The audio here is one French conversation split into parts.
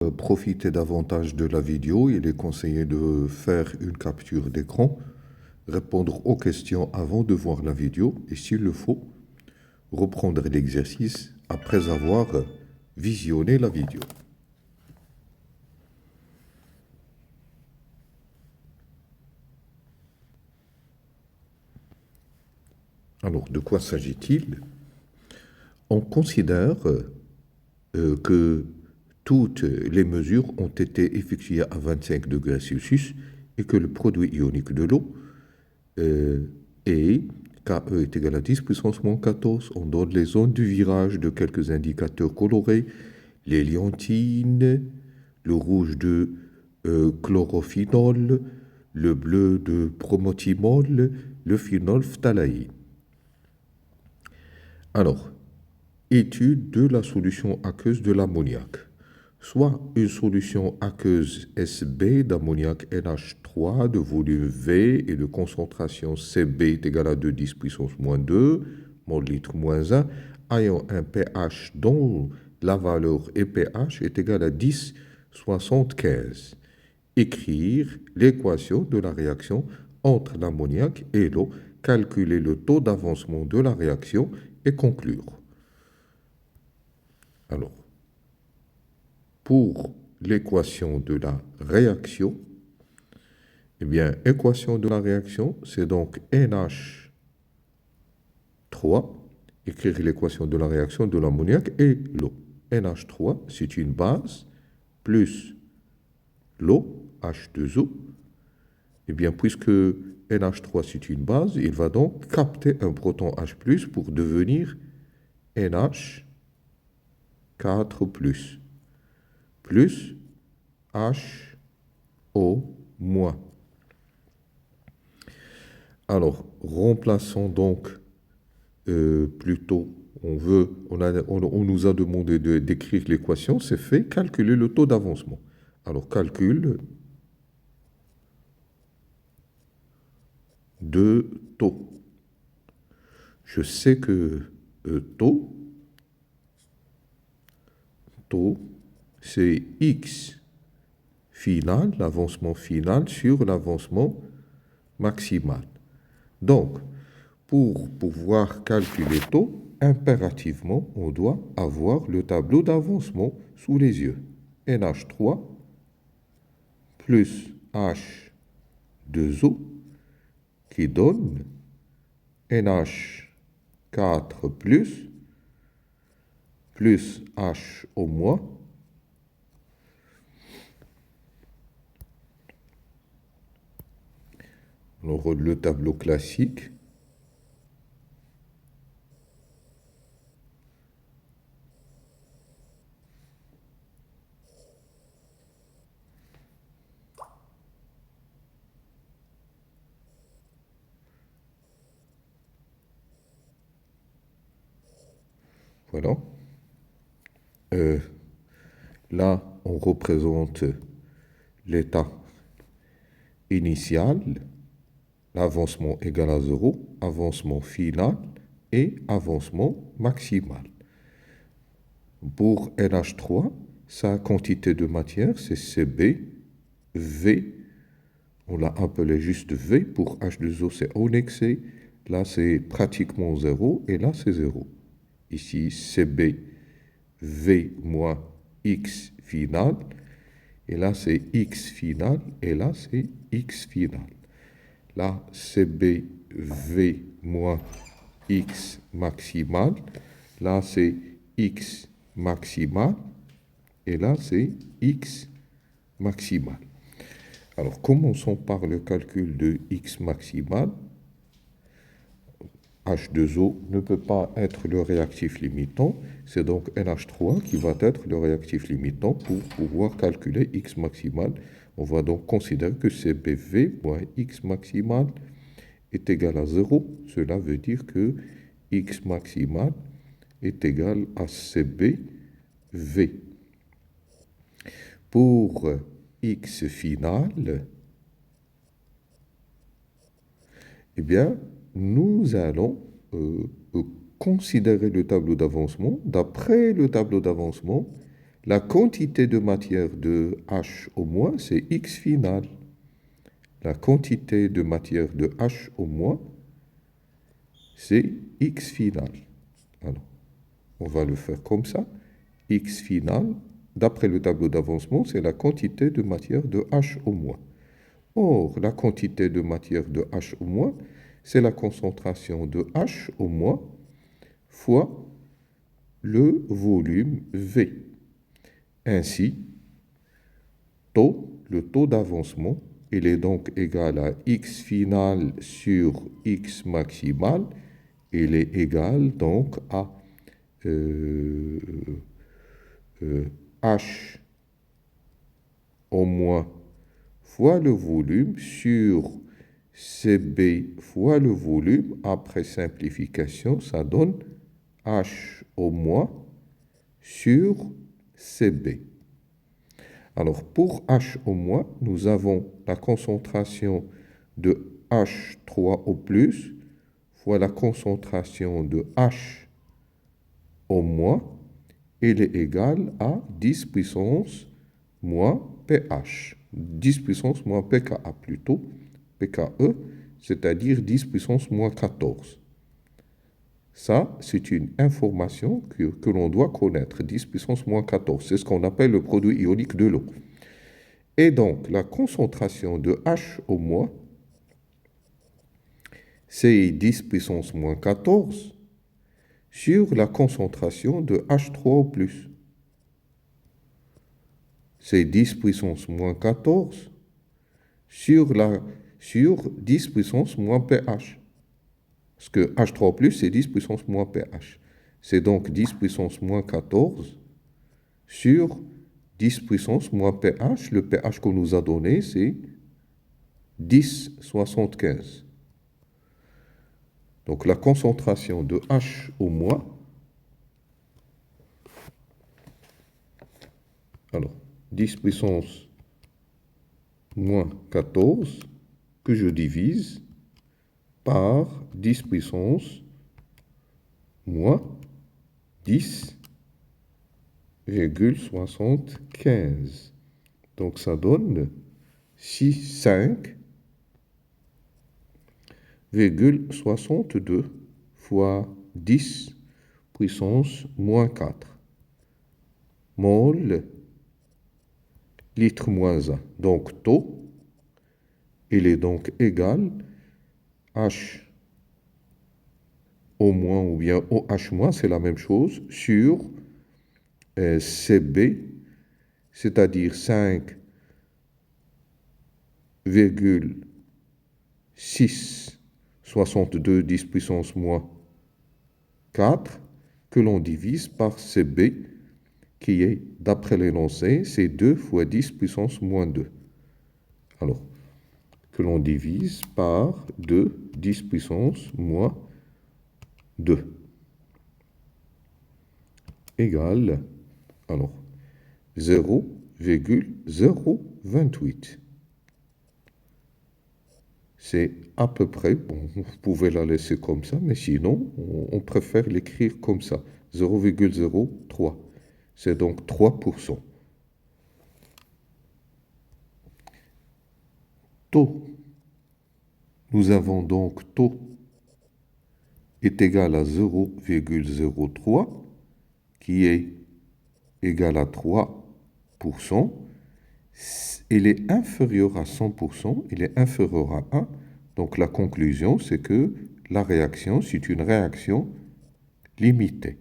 profiter davantage de la vidéo, il est conseillé de faire une capture d'écran, répondre aux questions avant de voir la vidéo et s'il le faut, reprendre l'exercice après avoir visionné la vidéo. Alors, de quoi s'agit-il? On considère que toutes les mesures ont été effectuées à 25 degrés Celsius et que le produit ionique de l'eau est KE est égal à 10 puissance moins 14. On donne les zones du virage de quelques indicateurs colorés, les lentines, le rouge de chlorophénol, le bleu de promotimol, le phénol phtalaïne. Alors, étude de la solution aqueuse de l'ammoniac. Soit une solution aqueuse SB d'ammoniac NH3 de volume V et de concentration CB est égale à 2,10 puissance moins 2, mol litre moins 1, ayant un pH dont la valeur EPH est égale à 10,75. Écrire l'équation de la réaction entre l'ammoniac et l'eau, calculer le taux d'avancement de la réaction et conclure. Alors, pour l'équation de la réaction, eh bien, équation de la réaction, c'est donc NH3, écrire l'équation de la réaction de l'ammoniac et l'eau. NH3, c'est une base, plus l'eau, H2O. Eh bien, puisque NH3, c'est une base, il va donc capter un proton H+, pour devenir NH4+, plus HO-. Alors, remplaçons donc plutôt, on nous a demandé d'écrire l'équation, c'est fait, calculer le taux d'avancement. Alors, calcul de taux. Je sais que taux, c'est X final, l'avancement final sur l'avancement maximal. Donc, pour pouvoir calculer taux, impérativement, on doit avoir le tableau d'avancement sous les yeux. NH3 plus H2O qui donne NH4 plus HO-. Alors, le tableau classique. Voilà. Là, on représente l'état initial, l'avancement égal à 0, avancement final et avancement maximal. Pour NH3, sa quantité de matière, c'est CB, V, on l'a appelé juste V, pour H2O, c'est O nexé, là c'est pratiquement 0, et là c'est 0. Ici, CB, V moins X final, et là c'est X final, et là c'est X final. Là, CB, V moins X maximal, là c'est X maximal, et là c'est X maximal. Alors, commençons par le calcul de X maximal. H2O ne peut pas être le réactif limitant, c'est donc NH3 qui va être le réactif limitant pour pouvoir calculer X maximal. On va donc considérer que CBV moins X maximal est égal à 0. Cela veut dire que X maximal est égal à CBV. Pour X final, eh bien, nous allons considérer le tableau d'avancement. D'après le tableau d'avancement, La quantité de matière de H au moins, c'est X final. La quantité de matière de H au moins, c'est X final. Alors, on va le faire comme ça. X final, d'après le tableau d'avancement, c'est la quantité de matière de H au moins. Or, la quantité de matière de H au moins, c'est la concentration de H au moins fois le volume V. Ainsi, le taux d'avancement, il est donc égal à X final sur X maximal. Il est égal donc à H au moins fois le volume sur CB fois le volume. Après simplification, ça donne H au moins sur CB. Alors, pour H au moins, nous avons la concentration de H3 au plus fois la concentration de H au moins. Il est égal à 10 puissance moins pH. 10 puissance moins pKa plutôt, pKe, c'est-à-dire 10 puissance moins 14. Ça, c'est une information que l'on doit connaître, 10 puissance moins 14. C'est ce qu'on appelle le produit ionique de l'eau. Et donc, la concentration de H au moins, c'est 10 puissance moins 14 sur la concentration de H3 au plus. C'est 10 puissance moins 14 sur 10 puissance moins pH. Parce que H3 plus, c'est 10 puissance moins pH. C'est donc 10 puissance moins 14 sur 10 puissance moins pH. Le pH qu'on nous a donné, c'est 10,75. Donc la concentration de H au moins, alors 10 puissance moins 14 que je divise par 10 puissance moins 10,75. Donc ça donne 5,62 fois 10 puissance moins 4 mol litre moins 1. Donc taux, il est donc égal H au moins ou bien OH moins, c'est la même chose, sur CB, c'est-à-dire 5,662 10 puissance moins 4 que l'on divise par CB, qui est, d'après l'énoncé, c'est 2 fois 10 puissance moins 2. Alors, que l'on divise par 2, 10 puissance moins 2 égale, alors, 0,028. C'est à peu près, bon, vous pouvez la laisser comme ça, mais sinon, on préfère l'écrire comme ça, 0,03. C'est donc 3%. Taux. Nous avons donc taux est égal à 0,03, qui est égal à 3%. Il est inférieur à 100%, il est inférieur à 1. Donc la conclusion, c'est que la réaction, c'est une réaction limitée.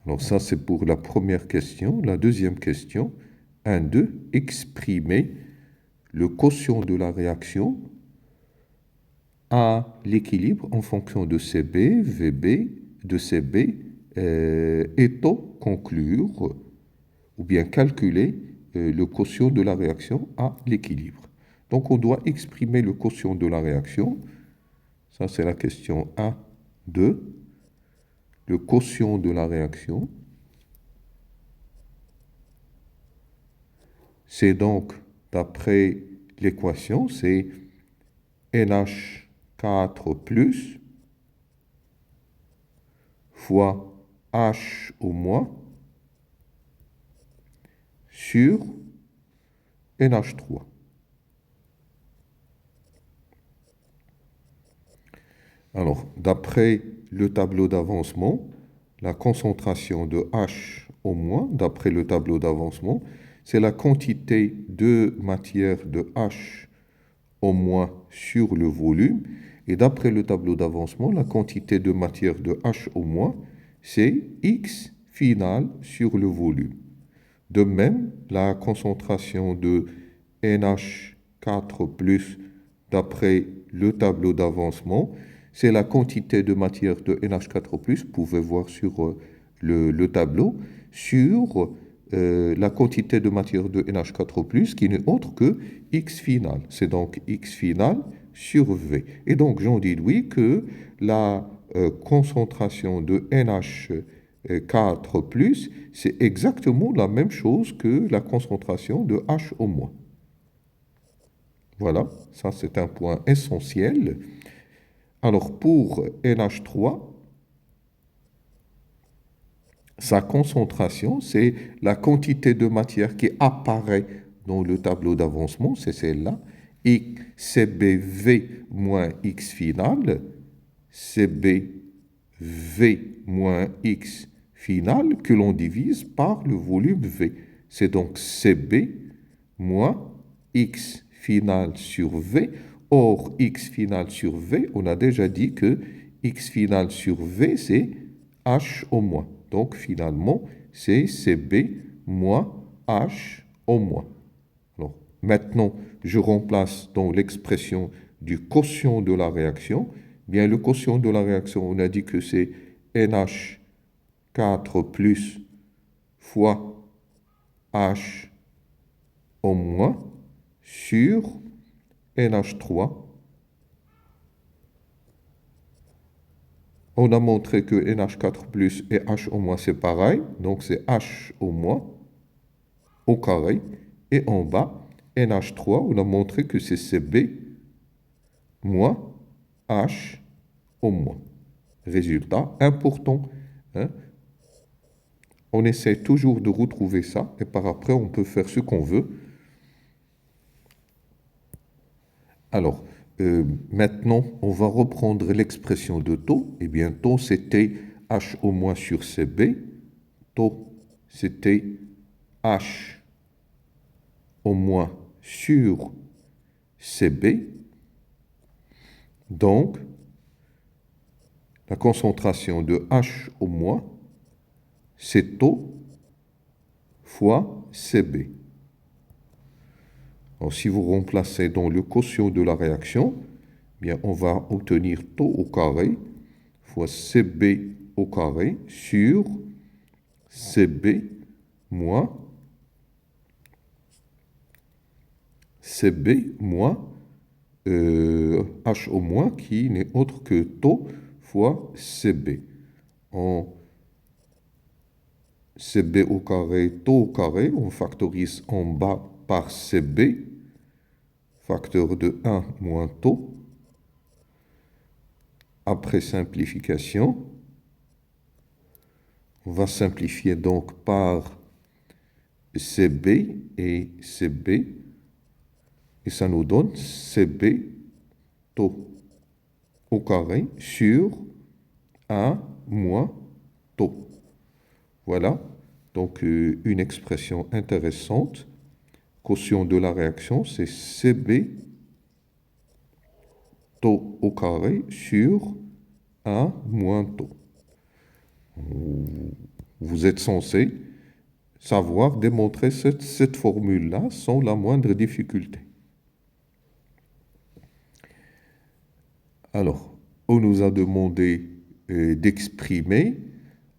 Alors ça, c'est pour la première question. La deuxième question, 1,2, exprimer le quotient de la réaction à l'équilibre en fonction de CB, VB, de CB, et taux, conclure, ou bien calculer le quotient de la réaction à l'équilibre. Donc on doit exprimer le quotient de la réaction. Ça, c'est la question 1, 2. Le quotient de la réaction, c'est donc, d'après l'équation, c'est NH 4 plus fois H au moins sur NH3. Alors, d'après le tableau d'avancement, la concentration de H au moins, d'après le tableau d'avancement, c'est la quantité de matière de H au moins sur le volume. Et d'après le tableau d'avancement, la quantité de matière de H au moins, c'est X final sur le volume. De même, la concentration de NH4+, d'après le tableau d'avancement, c'est la quantité de matière de NH4+, vous pouvez voir sur le tableau, sur la quantité de matière de NH4+, qui n'est autre que X final. C'est donc X final sur V. Et donc, j'en déduis que la concentration de NH4+, c'est exactement la même chose que la concentration de H au moins. Voilà, ça c'est un point essentiel. Alors, pour NH3, sa concentration, c'est la quantité de matière qui apparaît dans le tableau d'avancement, c'est celle-là, et CBV moins X final, CBV moins X final, que l'on divise par le volume V. C'est donc CB moins X final sur V. Or, X final sur V, on a déjà dit que X final sur V, c'est H au moins. Donc, finalement, c'est CB moins H au moins. Alors, maintenant, je remplace dans l'expression du quotient de la réaction. Bien, le quotient de la réaction, on a dit que c'est NH4 plus fois H au moins sur NH3. On a montré que NH4 plus et H au moins c'est pareil, donc c'est H au moins au carré. Et en bas, NH3, on a montré que c'est CB moins H au moins. Résultat important. Hein? On essaie toujours de retrouver ça et par après on peut faire ce qu'on veut. Alors, maintenant, on va reprendre l'expression de taux. Eh bien, taux, c'était H au moins sur CB. Taux, c'était H au moins sur CB. Donc, la concentration de H au moins, c'est taux fois CB. Alors, si vous remplacez dans le quotient de la réaction, bien, on va obtenir taux au carré fois CB au carré sur CB moins H au moins qui n'est autre que taux fois CB. En CB au carré, taux au carré, on factorise en bas par CB, facteur de 1 moins taux. Après simplification, on va simplifier donc par CB et CB, et ça nous donne CB taux au carré sur 1 moins taux. Voilà, donc une expression intéressante. Quotient de la réaction, c'est CB taux au carré sur 1 moins taux. Vous êtes censé savoir démontrer cette formule-là sans la moindre difficulté. Alors, on nous a demandé d'exprimer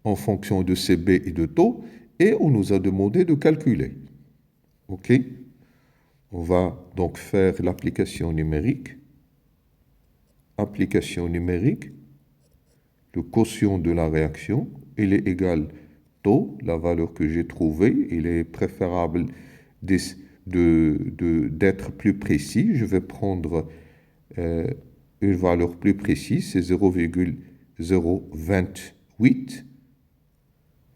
en fonction de CB et de taux, et on nous a demandé de calculer. OK? On va donc faire l'application numérique. Application numérique, le quotient de la réaction, il est égal taux, la valeur que j'ai trouvée. Il est préférable d'être plus précis. Je vais prendre une valeur plus précise, c'est 0,028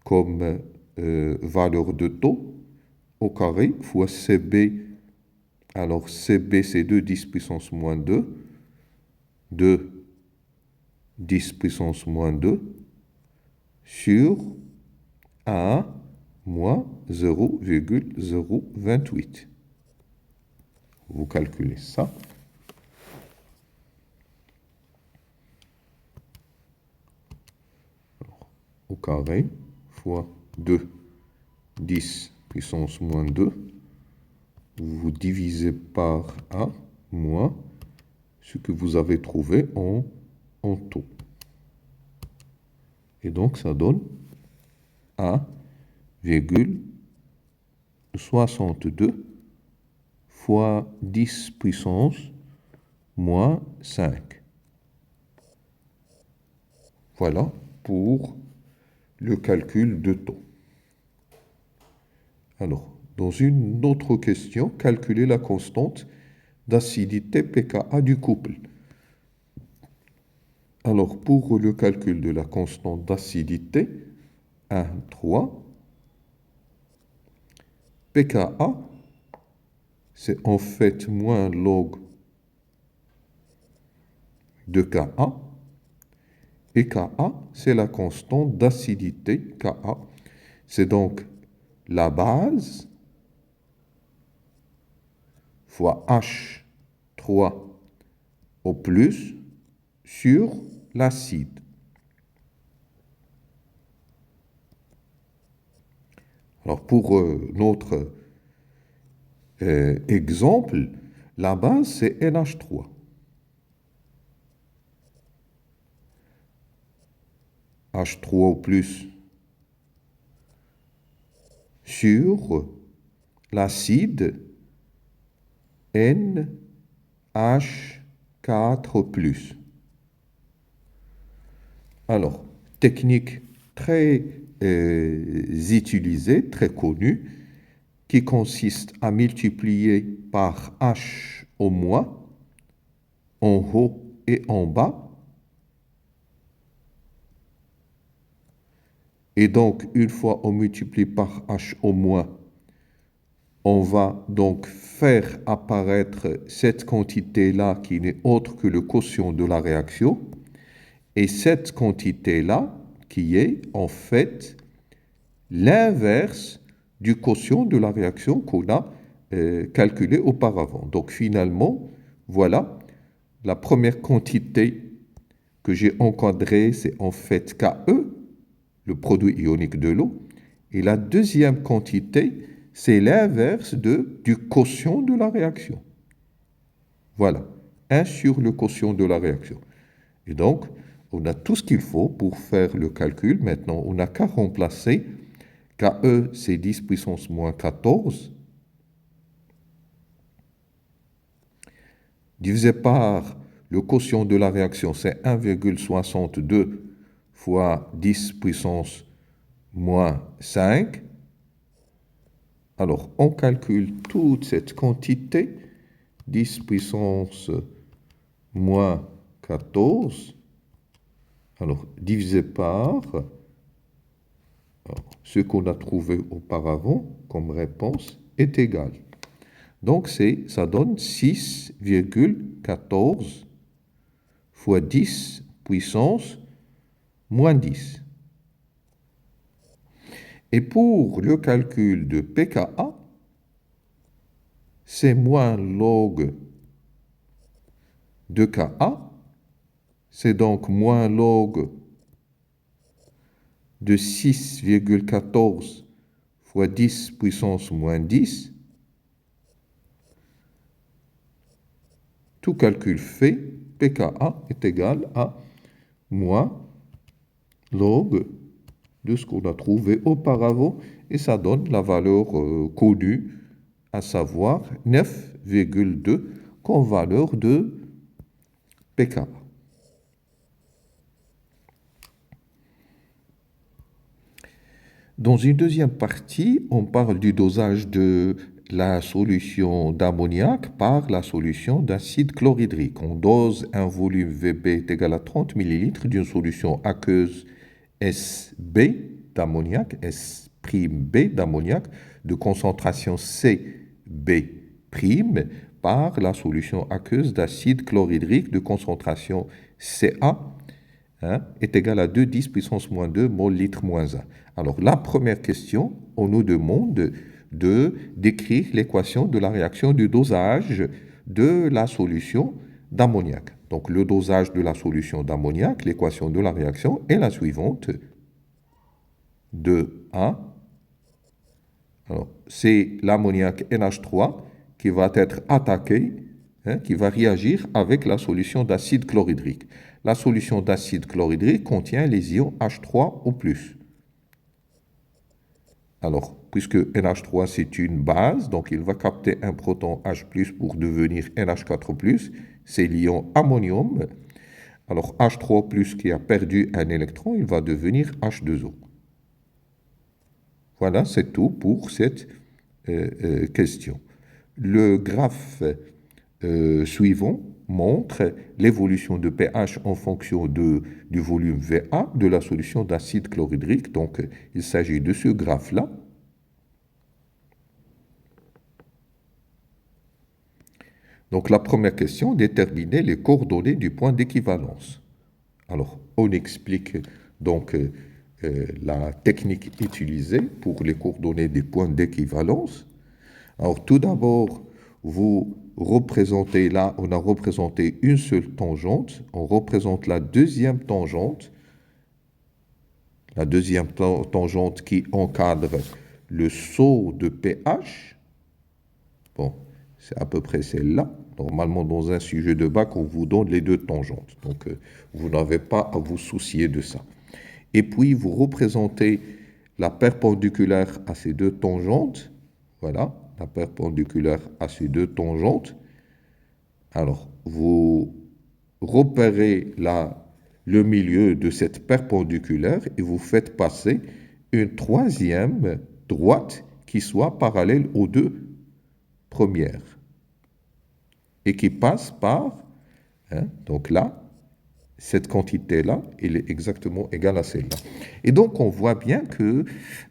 comme valeur de taux au carré fois CB. Alors CB, c'est 2 10 puissance moins 2, 2 10 puissance moins 2 sur A moins 0,028. Vous calculez ça. Alors, au carré fois 2 10 puissance moins 2. Vous divisez par A moins ce que vous avez trouvé en taux. Et donc, ça donne A,62 fois 10 puissance moins 5. Voilà pour le calcul de taux. Alors, dans une autre question, calculer la constante d'acidité pKa du couple. Alors, pour le calcul de la constante d'acidité, 1, 3, pKa, c'est en fait moins log de Ka. Et Ka, c'est la constante d'acidité, Ka. C'est donc la base fois H3 au plus sur l'acide. Alors pour notre exemple, la base c'est NH3. H3 au plus sur l'acide NH4+. Alors, technique très utilisée, très connue, qui consiste à multiplier par H au moins, en haut et en bas. Et donc, une fois on multiplie par H au moins, on va donc faire apparaître cette quantité-là qui n'est autre que le quotient de la réaction. Et cette quantité-là, qui est en fait l'inverse du quotient de la réaction qu'on a calculé auparavant. Donc finalement, voilà, la première quantité que j'ai encadrée, c'est en fait KE, le produit ionique de l'eau. Et la deuxième quantité, c'est l'inverse du quotient de la réaction. Voilà, 1 sur le quotient de la réaction. Et donc, on a tout ce qu'il faut pour faire le calcul. Maintenant, on n'a qu'à remplacer. KE, c'est 10 puissance moins 14. Divisé par le quotient de la réaction, c'est 1,62 fois 10 puissance moins 5. Alors, on calcule toute cette quantité, 10 puissance moins 14. Alors, divisé par ce qu'on a trouvé auparavant comme réponse est égal. Donc, ça donne 6,14 fois 10 puissance moins 10. Et pour le calcul de pKa, c'est moins log de Ka, c'est donc moins log de 6,14 fois 10 puissance moins 10. Tout calcul fait, pKa est égal à moins log de ce qu'on a trouvé auparavant, et ça donne la valeur connue, à savoir 9,2 comme valeur de pKa. Dans une deuxième partie, on parle du dosage de la solution d'ammoniac par la solution d'acide chlorhydrique. On dose un volume VB est égal à 30 ml d'une solution aqueuse SB d'ammoniac, S'(B) d'ammoniac, de concentration CB' par la solution aqueuse d'acide chlorhydrique de concentration Ca est égal à 2,10 puissance moins 2 mol litre moins 1. Alors la première question, on nous demande de décrire l'équation de la réaction du dosage de la solution d'ammoniac. Donc le dosage de la solution d'ammoniac, l'équation de la réaction est la suivante. 2A. Alors c'est l'ammoniac NH3 qui va être attaqué, qui va réagir avec la solution d'acide chlorhydrique. La solution d'acide chlorhydrique contient les ions H3O+. Alors, puisque NH3 c'est une base, donc il va capter un proton H+, pour devenir NH4+, c'est l'ion ammonium. Alors H3+, qui a perdu un électron, il va devenir H2O. Voilà, c'est tout pour cette question. Le graphe suivant montre l'évolution de pH en fonction du volume VA de la solution d'acide chlorhydrique. Donc, il s'agit de ce graphe-là. Donc, la première question, déterminer les coordonnées du point d'équivalence. Alors, on explique donc la technique utilisée pour les coordonnées des points d'équivalence. Alors, tout d'abord, vous représentez là, on a représenté une seule tangente, on représente la deuxième tangente qui encadre le saut de pH. Bon, c'est à peu près celle-là. Normalement, dans un sujet de bac, on vous donne les deux tangentes. Donc, vous n'avez pas à vous soucier de ça. Et puis, vous représentez la perpendiculaire à ces deux tangentes. Voilà, la perpendiculaire à ces deux tangentes. Alors, vous repérez le milieu de cette perpendiculaire et vous faites passer une troisième droite qui soit parallèle aux deux premières et qui passe par, donc là, cette quantité-là, elle est exactement égale à celle-là. Et donc, on voit bien que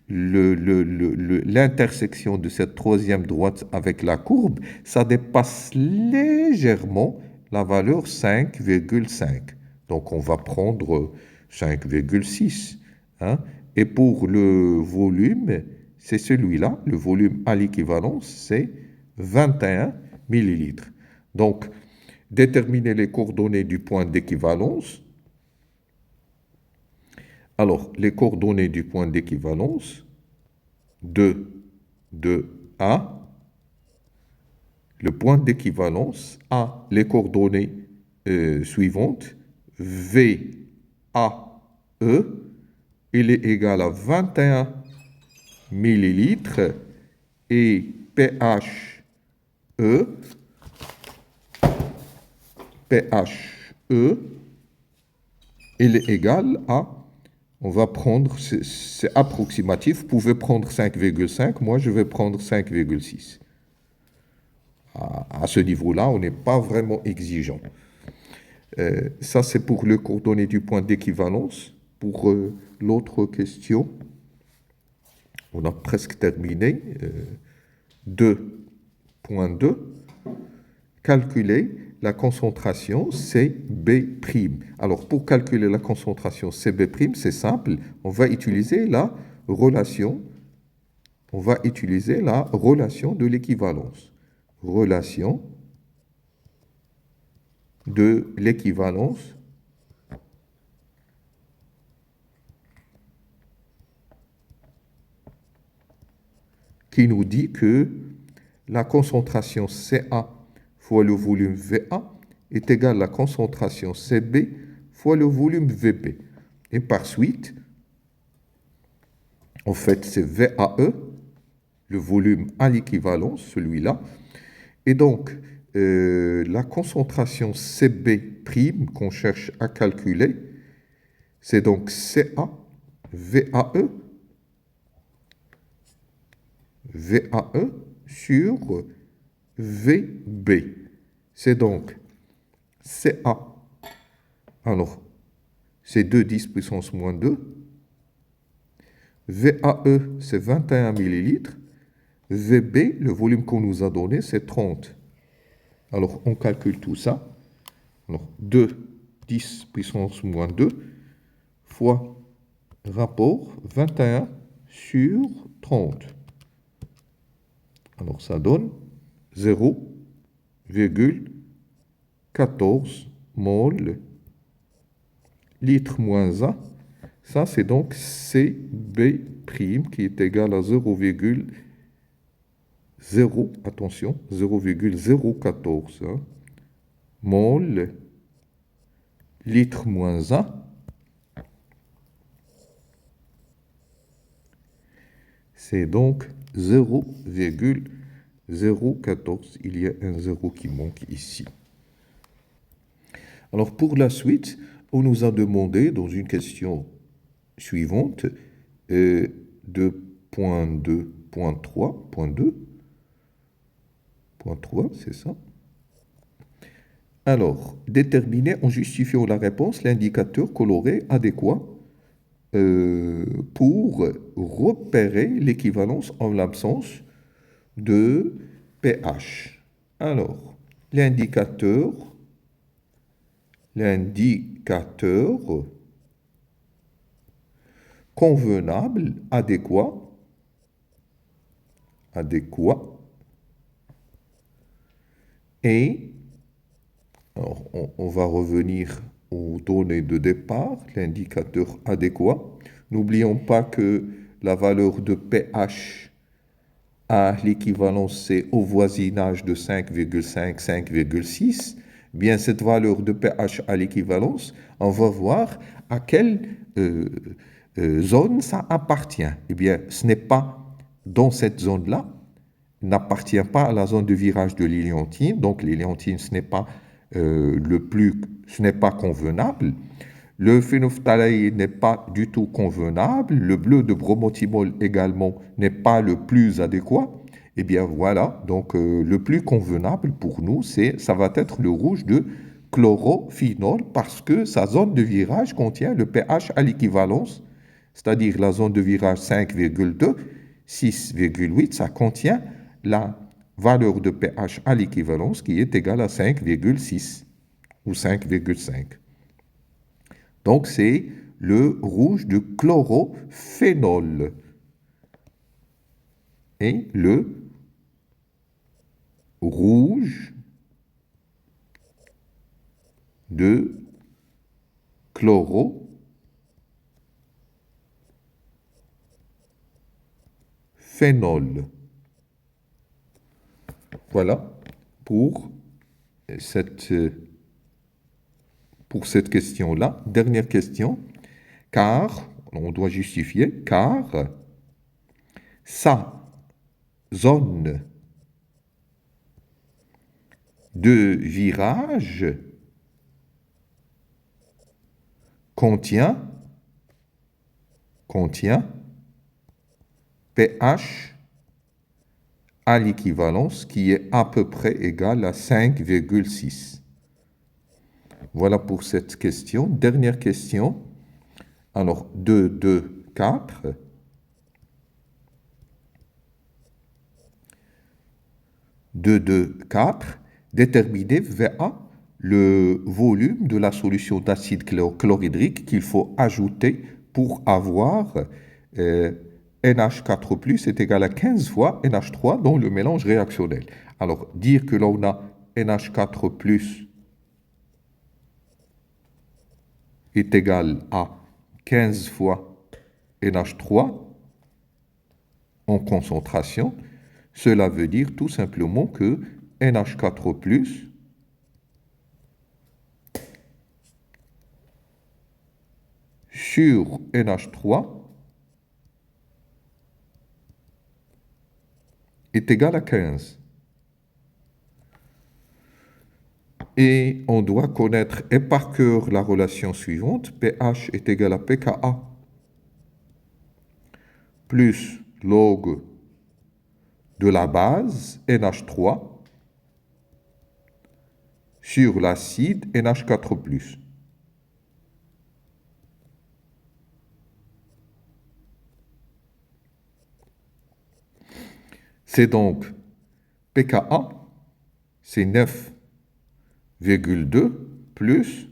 l'intersection de cette troisième droite avec la courbe, ça dépasse légèrement la valeur 5,5. Donc, on va prendre 5,6. Et pour le volume, c'est celui-là. Le volume à l'équivalence, c'est 21 millilitres. Donc, déterminer les coordonnées du point d'équivalence. Alors, les coordonnées du point d'équivalence, 2 A. Le point d'équivalence a les coordonnées suivantes. VAE, il est égal à 21 millilitres et PHE, il est égal à, on va prendre, c'est approximatif, vous pouvez prendre 5,5, moi je vais prendre 5,6. À ce niveau-là, on n'est pas vraiment exigeant. Ça, c'est pour le coordonnées du point d'équivalence. Pour l'autre question, on a presque terminé. 2.2, calculer la concentration CB'. Alors, pour calculer la concentration CB', c'est simple, on va utiliser la relation de l'équivalence. Relation de l'équivalence qui nous dit que la concentration Ca fois le volume Va est égale à la concentration Cb fois le volume Vb. Et par suite, en fait, c'est VAE, le volume à l'équivalence, celui-là. Et donc, la concentration Cb' qu'on cherche à calculer, c'est donc Ca VAE sur VB. C'est donc CA. Alors, c'est 2 10 puissance moins 2. VAE, c'est 21 millilitres. VB, le volume qu'on nous a donné, c'est 30. Alors, on calcule tout ça. Alors, 2 10 puissance moins 2 fois rapport 21 sur 30. Alors, ça donne 0,14 mol litre moins A. Ça, c'est donc CB' qui est égal à 0,0, attention, 0,014 hein, mol litre moins A. C'est donc 0,014. Il y a un 0 qui manque ici. Alors, pour la suite, on nous a demandé, dans une question suivante, de point 2, point 3, point 2, point 3, c'est ça. Alors, déterminer en justifiant la réponse l'indicateur coloré adéquat pour repérer l'équivalence en l'absence de pH. Alors, l'indicateur convenable, adéquat, et alors, on va revenir aux données de départ, l'indicateur adéquat. N'oublions pas que la valeur de pH à l'équivalence, c'est au voisinage de 5,5, 5,6. Bien, cette valeur de pH à l'équivalence, on va voir à quelle zone ça appartient. Eh bien, ce n'est pas dans cette zone-là, n'appartient pas à la zone de virage de l'héliantine. Donc, l'héliantine, ce n'est pas convenable. Le phénophthalaï n'est pas du tout convenable. Le bleu de bromothymol également n'est pas le plus adéquat. Eh bien voilà, donc le plus convenable pour nous, ça va être le rouge de chlorophénol parce que sa zone de virage contient le pH à l'équivalence, c'est-à-dire la zone de virage 5,2, 6,8, ça contient la valeur de pH à l'équivalence qui est égale à 5,6 ou 5,5. Donc, c'est le rouge de chlorophénol. Et le rouge de chlorophénol. Voilà pour cette question-là. Dernière question. Car, on doit justifier, car sa zone de virage contient pH à l'équivalence qui est à peu près égal à 5,6. Voilà pour cette question. Dernière question. Alors, 2, 2, 4. 2, 2, 4. Déterminer VA le volume de la solution d'acide chlorhydrique qu'il faut ajouter pour avoir NH4+, est égal à 15 fois NH3 dans le mélange réactionnel. Alors, dire que l'on a NH4+, est égal à 15 fois NH3 en concentration, cela veut dire tout simplement que NH4+, sur NH3 est égal à 15. Et on doit connaître et par cœur la relation suivante. pH est égal à pKa plus log de la base NH3 sur l'acide NH4+. C'est donc pKa, c'est 9,2 plus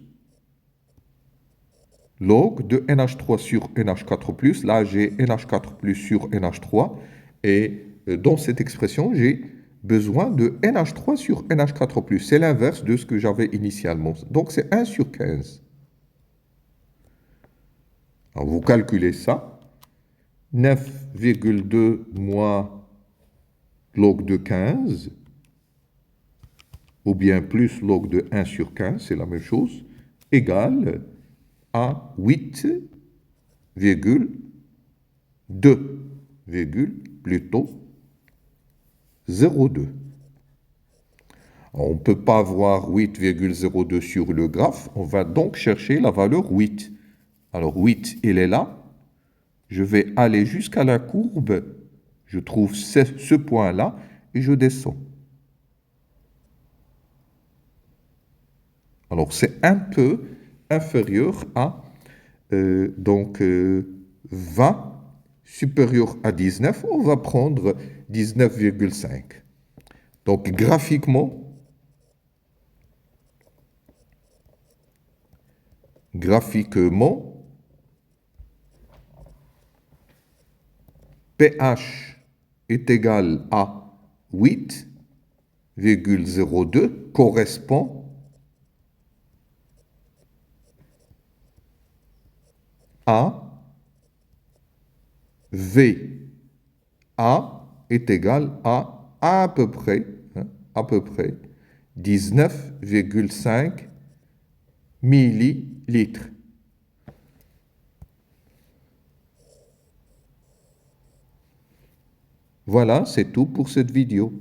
log de NH3 sur NH4+. Là, j'ai NH4+ sur NH3. Et dans cette expression, j'ai besoin de NH3 sur NH4+. C'est l'inverse de ce que j'avais initialement. Donc, c'est 1 sur 15. Alors, vous calculez ça. 9,2 moins log de 15, ou bien plus log de 1 sur 15, c'est la même chose, égale à 8,2, plutôt 0,2. On ne peut pas voir 8,02 sur le graphe, on va donc chercher la valeur 8. Alors 8, il est là. Je vais aller jusqu'à la courbe, je trouve ce point-là, et je descends. Alors c'est un peu inférieur à 20 supérieur à 19, on va prendre 19,5. Donc graphiquement, pH est égal à 8,02 correspond à V. A est égal à peu près 19,5 millilitres. Voilà, c'est tout pour cette vidéo.